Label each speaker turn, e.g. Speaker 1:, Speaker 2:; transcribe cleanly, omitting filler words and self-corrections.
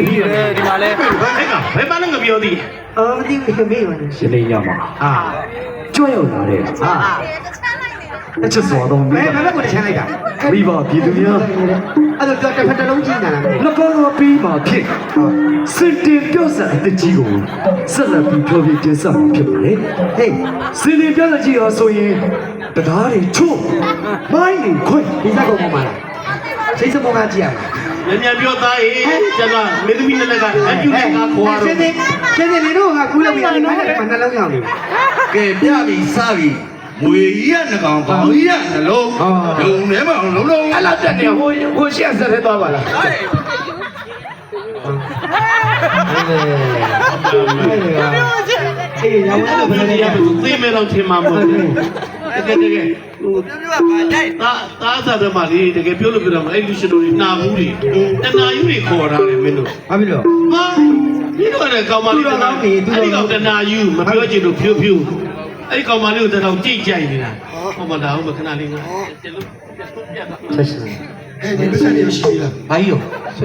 Speaker 1: တပည့်တယ်ဒီမှာလဲ
Speaker 2: ဘယ်မှလည်းငပြောသည်
Speaker 3: မသိဘူးမေးပါနဲ့
Speaker 4: ရှင်းနေရမှာကြွရောက်လာတဲ့အချစ်စွာတော့
Speaker 3: ဘယ်ဘက်ကိုတချမ်းလိုက်တာ
Speaker 4: မိဘပြည်သူများ
Speaker 3: အဲ့တော့တစ်ဖက်တစ်လုံးကြည့်နေတာ
Speaker 4: လက်ကောင်းပြီးမှဖြစ်စင်တင်ပြော့ဆက်အတကြီးကိုဆက်လက်ပြီးပြောပြတင်ဆက်မှာဖြစ်ပါလေဟေးစင်တင်ပြော့ဆက်ကြီးရောဆိုရင်တရားတွေချို့မိုင်းတွေခွင့်
Speaker 3: ဒီစက်ကုန်မှာလားစိတ်စမောကကြည့်ရမှာ
Speaker 2: မြန်ပြောသားရေးကျန်ကမေသမီးနဲ့လည်းကအကျူနဲ့ကခေါ်ရ
Speaker 3: ရှ
Speaker 2: တော့
Speaker 3: င်းနေနေတို့ကကူးလို့ပြရတယ်မနှလုံးရောက်နေ
Speaker 5: ကဲပြပြီစပြီမွေကြီးကနှကောင်ပေါင်ကြီးကနှလုံးဒုံထဲမှာလုံးလုံး
Speaker 4: အဲ့လောက်တက်နေဟိုရှေ့ဆက်ထဲသွားပါလား
Speaker 3: အေးရောင်းလို့ဘယ်လိုလဲ
Speaker 2: ရမယ်သိမယ်တော့ထင်မှာမဟုတ်ဘူးတကယ်ဟိုသားစားတယ်မလေးတကယ်ပြောလို့ပြောတော့အဲ့လူရှင်တို့နာဘူးတွေတနာယူတွေခေါ်တာလေမင်းတို့
Speaker 3: ဘာဖြစ်လို့
Speaker 2: ဟာဒီတော့လည်းကောင်းပါလိမ့်မယ်အဲ့ဒီကောင်တနာယူမပြောချင်လို့ဖြူဖြူအဲ့ဒီကောင်မလေးကိုတတော်ကြိတ်ကြိုက်နေတာဟောမလာဘူးခဏလေးငါကျလို့ပြတ်သွား
Speaker 4: ဆက်ရှင်
Speaker 5: အဲ့ဒီပတ်စံရရှိလား
Speaker 3: ဘာကြီးရော
Speaker 4: ဆွဲ